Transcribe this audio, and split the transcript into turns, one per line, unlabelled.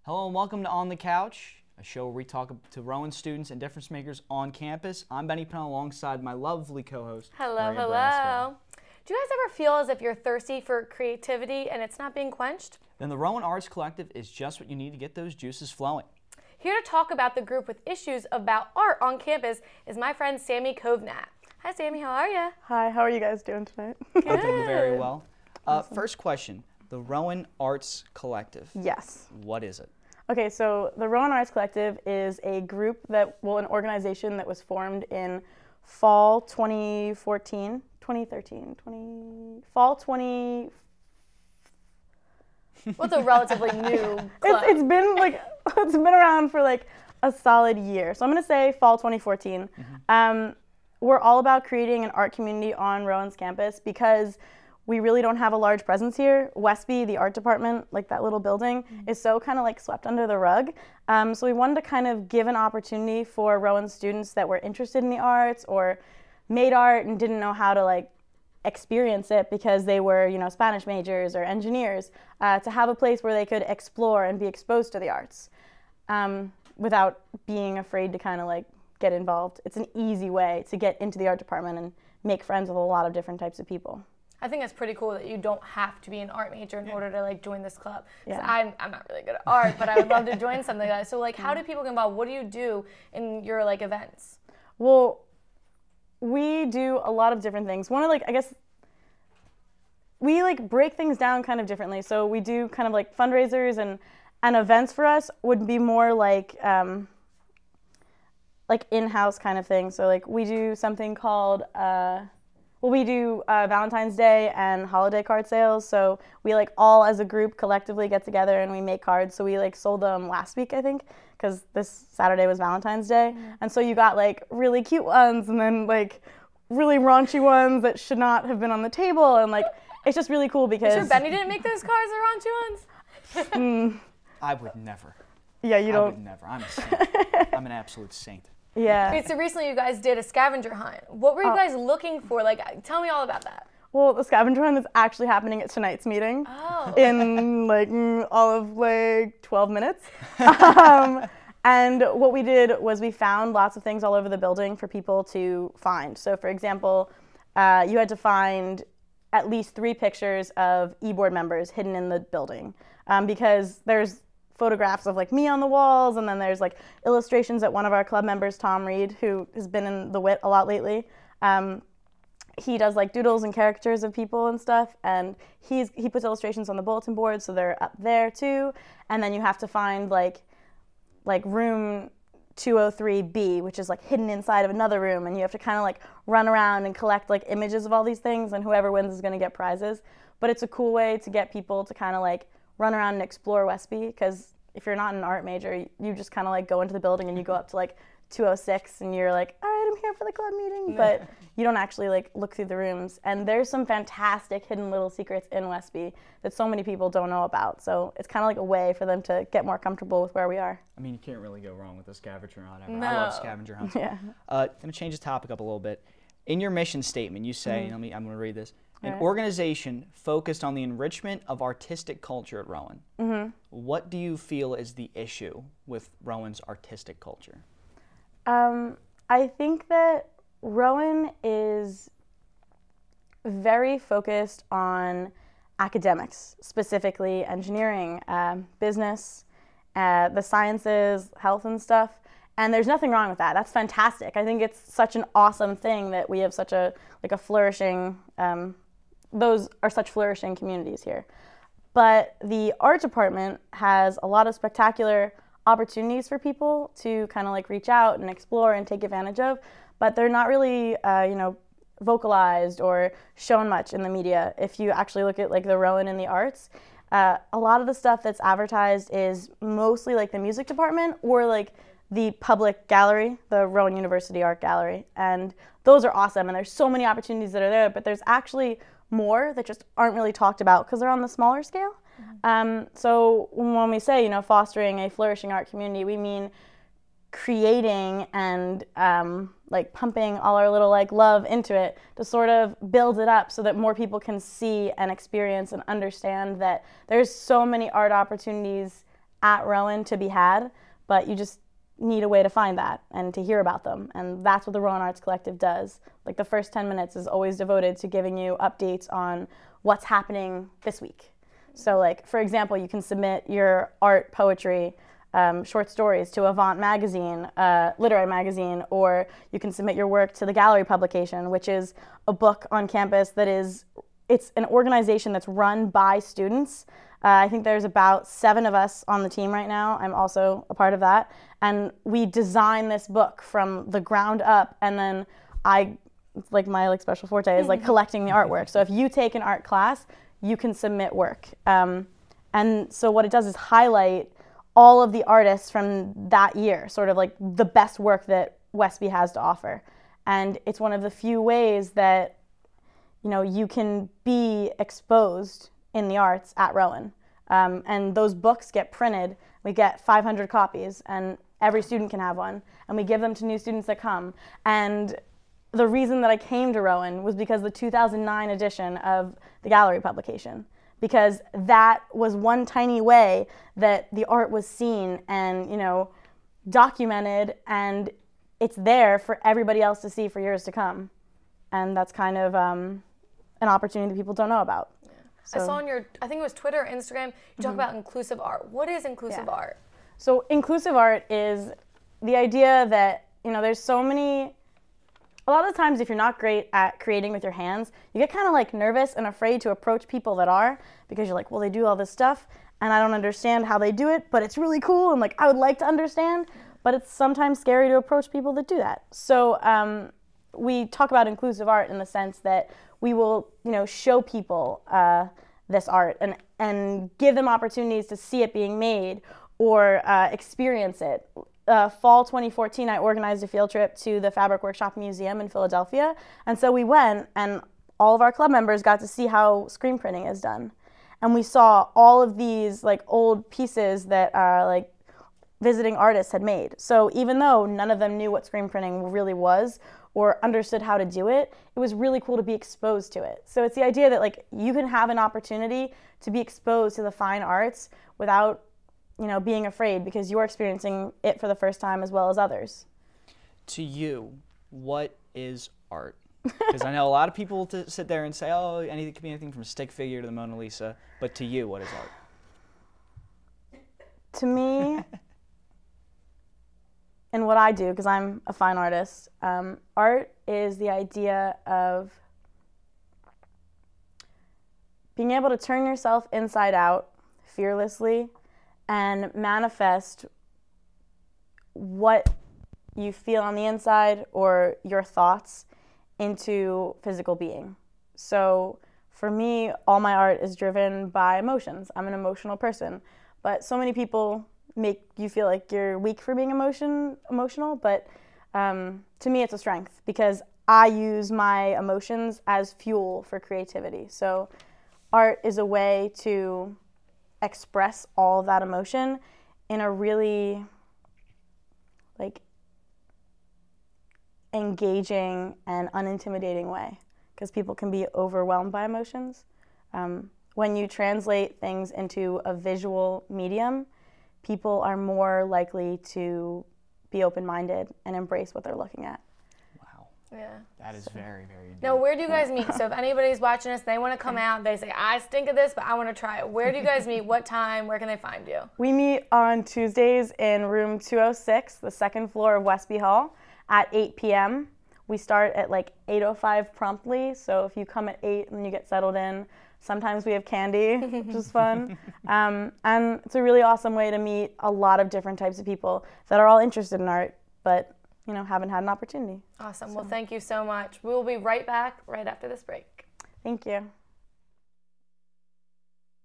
Hello and welcome to On the Couch, a show where we talk to Rowan students and difference makers on campus. I'm Benny Pennell alongside my lovely co-host.
Hello. Do you guys ever feel as if you're thirsty for creativity and it's not being quenched?
Then the Rowan Arts Collective is just what you need to get those juices flowing.
Here to talk about the group with issues about art on campus is my friend Sammy Kovnat. Hi Sammy, how are you?
Hi, how are you guys doing tonight?
I'm doing very well. First question, the Rowan Arts Collective.
Yes.
What is it?
Okay, so the Rowan Arts Collective is a group that, well, an organization that was formed in fall 2014, 2013, fall 20...
What's a relatively new club?
It's been around for like a solid year. So I'm gonna say fall 2014. We're all about creating an art community on Rowan's campus because we really don't have a large presence here. Westby, the art department, like that little building, is so kind of like swept under the rug. So we wanted to kind of give an opportunity for Rowan students that were interested in the arts or made art and didn't know how to like experience it because they were, you know, Spanish majors or engineers, to have a place where they could explore and be exposed to the arts without being afraid to kind of like get involved. It's an easy way to get into the art department and make friends with a lot of different types of people.
I think that's pretty cool that you don't have to be an art major in order to like join this club.
Yeah.
I'm not really good at art, but I would love to join something like that. So like, how do people get involved? What do you do in your like events?
Well, we do a lot of different things. One of like, I guess, we like break things down kind of differently. So we do kind of like fundraisers and events for us would be more like in-house kind of thing. So like we do something called, we do Valentine's Day and holiday card sales. So we like all as a group collectively get together and we make cards. So we like sold them last week, I think, because this Saturday was Valentine's Day. And so you got like really cute ones and then like really raunchy ones that should not have been on the table. And like, it's just really cool because...
You sure Benny didn't make those cards, the raunchy ones?
I would never.
Yeah, you don't...
I would never. I'm a saint. I'm an absolute saint.
Yeah.
Okay, so recently you guys did a scavenger hunt. What were you guys looking for? Like, tell me all about that.
Well, the scavenger hunt is actually happening at tonight's meeting in like all of like 12 minutes. And what we did was we found lots of things all over the building for people to find. So for example, you had to find at least 3 pictures of e-board members hidden in the building because there's photographs of like me on the walls, and then there's like illustrations that one of our club members, Tom Reed, who has been in the WIT a lot lately, he does like doodles and caricatures of people and stuff, and he puts illustrations on the bulletin board, so they're up there too. And then you have to find like room 203B, which is like hidden inside of another room, and you have to kind of like run around and collect like images of all these things, and whoever wins is going to get prizes. But it's a cool way to get people to kind of like run around and explore Westby, because if you're not an art major, you just kind of like go into the building and you go up to like 206 and you're like, all right, I'm here for the club meeting, but you don't actually like look through the rooms. And there's some fantastic hidden little secrets in Westby that so many people don't know about. So it's kind of like a way for them to get more comfortable with where we are.
I mean, you can't really go wrong with a scavenger hunt ever.
No.
I love scavenger hunts.
Yeah.
Going to change the topic up a little bit. In your mission statement, you say, I'm going to read this, an organization focused on the enrichment of artistic culture at Rowan. What do you feel is the issue with Rowan's artistic culture?
I think that Rowan is very focused on academics, specifically engineering, business, the sciences, health and stuff. And there's nothing wrong with that. That's fantastic. I think it's such an awesome thing that we have such a flourishing, those are such flourishing communities here. But the art department has a lot of spectacular opportunities for people to kind of like reach out and explore and take advantage of, but they're not really, vocalized or shown much in the media. If you actually look at like the Rowan in the arts, a lot of the stuff that's advertised is mostly like the music department or like the public gallery, the Rowan University Art Gallery, and those are awesome, and there's so many opportunities that are there, but there's actually more that just aren't really talked about because they're on the smaller scale. So when we say, fostering a flourishing art community, we mean creating and like pumping all our little like love into it to sort of build it up so that more people can see and experience and understand that there's so many art opportunities at Rowan to be had, but you just need a way to find that and to hear about them. And that's what the Rowan Arts Collective does. Like the first 10 minutes is always devoted to giving you updates on what's happening this week. So like, for example, you can submit your art, poetry, short stories to Avant magazine, literary magazine, or you can submit your work to the Gallery publication, which is a book on campus that it's an organization that's run by students. I think there's about 7 of us on the team right now. I'm also a part of that. And we design this book from the ground up, and then my special forte is like collecting the artwork. So if you take an art class, you can submit work. And so what it does is highlight all of the artists from that year, sort of like the best work that Westby has to offer. And it's one of the few ways that, you can be exposed in the arts at Rowan. And those books get printed. We get 500 copies, and every student can have one. And we give them to new students that come. And the reason that I came to Rowan was because the 2009 edition of the Gallery publication, because that was one tiny way that the art was seen and, documented, and it's there for everybody else to see for years to come. And that's kind of an opportunity that people don't know about. Yeah.
So, I saw on your, I think it was Twitter or Instagram, you talk about inclusive art. What is inclusive art?
So inclusive art is the idea that, there's so many. A lot of the times, if you're not great at creating with your hands, you get kind of like nervous and afraid to approach people that are, because you're like, well, they do all this stuff and I don't understand how they do it, but it's really cool and like I would like to understand, but it's sometimes scary to approach people that do that. So we talk about inclusive art in the sense that we will, show people this art and give them opportunities to see it being made or experience it. Fall 2014, I organized a field trip to the Fabric Workshop Museum in Philadelphia. And so we went, and all of our club members got to see how screen printing is done. And we saw all of these like old pieces that like visiting artists had made. So even though none of them knew what screen printing really was or understood how to do it, it was really cool to be exposed to it. So it's the idea that like you can have an opportunity to be exposed to the fine arts without being afraid, because you're experiencing it for the first time as well as others.
To you, what is art? Because I know a lot of people to sit there and say, oh, it could be anything from a stick figure to the Mona Lisa. But to you, what is art?
To me, and what I do, because I'm a fine artist, art is the idea of being able to turn yourself inside out fearlessly and manifest what you feel on the inside or your thoughts into physical being. So for me, all my art is driven by emotions. I'm an emotional person, but so many people make you feel like you're weak for being emotional, but to me it's a strength, because I use my emotions as fuel for creativity. So art is a way to express all of that emotion in a really like engaging and unintimidating way, because people can be overwhelmed by emotions. When you translate things into a visual medium, people are more likely to be open-minded and embrace what they're looking at.
Wow.
Yeah.
That is very, very deep.
Now, where do you guys meet? So if anybody's watching us, they want to come out, they say, I stink at this, but I want to try it. Where do you guys meet? What time? Where can they find you?
We meet on Tuesdays in room 206, the second floor of Westby Hall, at 8 p.m. We start at like 8:05 promptly, so if you come at 8 and you get settled in, sometimes we have candy, which is fun. And it's a really awesome way to meet a lot of different types of people that are all interested in art, but haven't had an opportunity.
Awesome. So. Well, thank you so much. We will be right back right after this break.
Thank you.